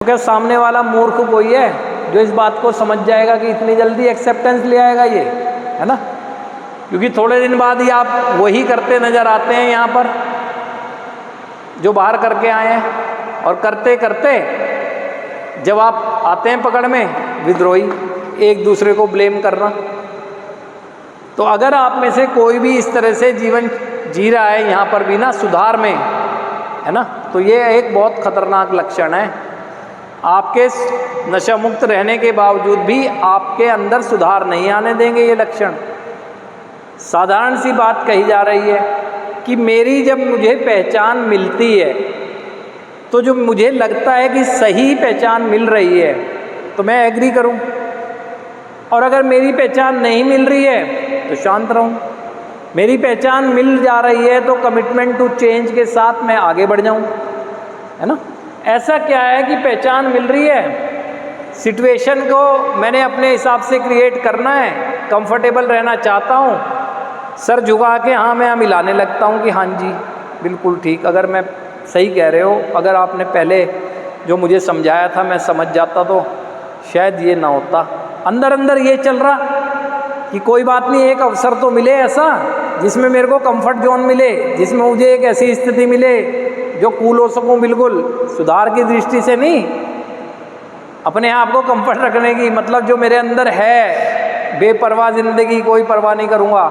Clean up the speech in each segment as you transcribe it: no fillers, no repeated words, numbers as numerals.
क्या सामने वाला मूर्ख कोई है जो इस बात को समझ जाएगा कि इतनी जल्दी एक्सेप्टेंस ले आएगा ये, है ना? क्योंकि थोड़े दिन बाद ही आप वही करते नज़र आते हैं यहाँ पर जो बाहर करके आए हैं, और करते करते जब आप आते हैं पकड़ में, विद्रोही, एक दूसरे को ब्लेम करना। तो अगर आप में से कोई भी इस तरह से जीवन जी रहा है यहाँ पर भी ना सुधार में, है ना, तो ये एक बहुत खतरनाक लक्षण है। आपके नशा मुक्त रहने के बावजूद भी आपके अंदर सुधार नहीं आने देंगे ये लक्षण। साधारण सी बात कही जा रही है कि मेरी जब मुझे पहचान मिलती है तो जो मुझे लगता है कि सही पहचान मिल रही है तो मैं एग्री करूं, और अगर मेरी पहचान नहीं मिल रही है तो शांत रहूं। मेरी पहचान मिल जा रही है तो कमिटमेंट टू चेंज के साथ मैं आगे बढ़ जाऊं, है ना? ऐसा क्या है कि पहचान मिल रही है, सिचुएशन को मैंने अपने हिसाब से क्रिएट करना है, कंफर्टेबल रहना चाहता हूँ, सर झुका के हाँ मैं मिलाने लगता हूँ कि हाँ जी बिल्कुल ठीक, अगर मैं सही कह रहे हो, अगर आपने पहले जो मुझे समझाया था मैं समझ जाता तो शायद ये ना होता। अंदर अंदर ये चल रहा कि कोई बात नहीं, एक अवसर तो मिले ऐसा जिसमें मेरे को कंफर्ट जोन मिले, जिसमें मुझे एक ऐसी स्थिति मिले जो कूल हो सकूं, बिल्कुल सुधार की दृष्टि से नहीं, अपने आप को कंफर्ट रखने की, मतलब जो मेरे अंदर है, बेपरवाह ज़िंदगी, कोई परवाह नहीं करूँगा,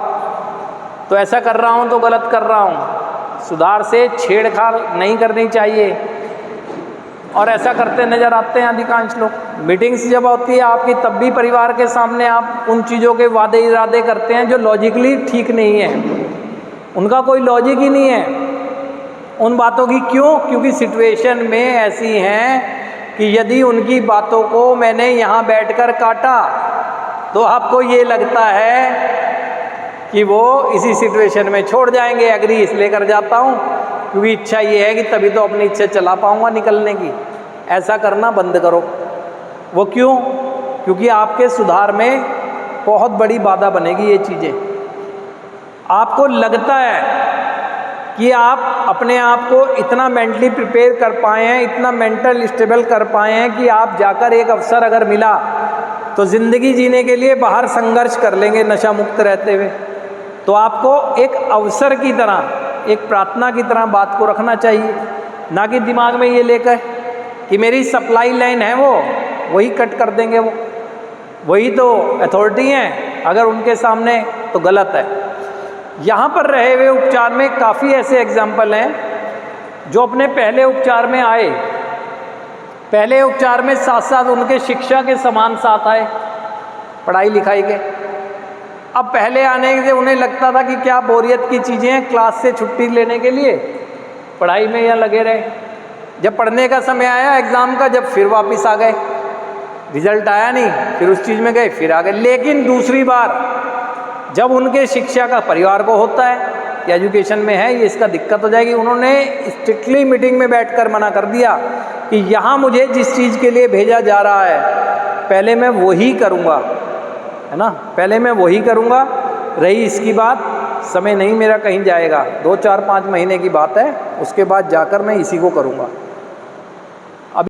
तो ऐसा कर रहा हूँ तो गलत कर रहा हूँ, सुधार से छेड़छाड़ नहीं करनी चाहिए। और ऐसा करते नज़र आते हैं अधिकांश लोग। मीटिंग्स जब होती है आपकी, तब भी परिवार के सामने आप उन चीज़ों के वादे इरादे करते हैं जो लॉजिकली ठीक नहीं है, उनका कोई लॉजिक ही नहीं है उन बातों की। क्यों? क्योंकि सिचुएशन में ऐसी हैं कि यदि उनकी बातों को मैंने यहाँ बैठकर काटा तो आपको ये लगता है कि वो इसी सिचुएशन में छोड़ जाएंगे। एग्री इसलिए कर जाता हूँ क्योंकि इच्छा ये है कि तभी तो अपनी इच्छा चला पाऊँगा निकलने की। ऐसा करना बंद करो। वो क्यों? क्योंकि आपके सुधार में बहुत बड़ी बाधा बनेगी ये चीज़ें। आपको लगता है कि आप अपने आप को इतना मेंटली प्रिपेयर कर पाए हैं, इतना मेंटल स्टेबल कर पाए हैं कि आप जाकर एक अवसर अगर मिला तो ज़िंदगी जीने के लिए बाहर संघर्ष कर लेंगे नशा मुक्त रहते हुए। तो आपको एक अवसर की तरह, एक प्रार्थना की तरह बात को रखना चाहिए, ना कि दिमाग में ये लेकर कि मेरी सप्लाई लाइन है वो वही कट कर देंगे, वो वही तो अथॉरिटी हैं, अगर उनके सामने तो गलत है। यहाँ पर रहे हुए उपचार में काफ़ी ऐसे एग्जाम्पल हैं जो अपने पहले उपचार में आए, पहले उपचार में साथ साथ उनके शिक्षा के समान साथ आए, पढ़ाई लिखाई के। अब पहले आने से उन्हें लगता था कि क्या बोरियत की चीज़ें हैं, क्लास से छुट्टी लेने के लिए पढ़ाई में यहाँ लगे रहे। जब पढ़ने का समय आया एग्ज़ाम का, जब फिर वापस आ गए, रिजल्ट आया नहीं, फिर उस चीज़ में गए, फिर आ गए। लेकिन दूसरी बार जब उनके शिक्षा का परिवार को होता है कि एजुकेशन में है ये, इसका दिक्कत हो जाएगी, उन्होंने स्ट्रिक्टली मीटिंग में बैठकर मना कर दिया कि यहाँ मुझे जिस चीज़ के लिए भेजा जा रहा है पहले मैं वही करूँगा, है ना, पहले मैं वही करूँगा। रही इसकी बात, समय नहीं मेरा कहीं जाएगा, 2, 4, 5 महीने की बात है, उसके बाद जाकर मैं इसी को करूँगा।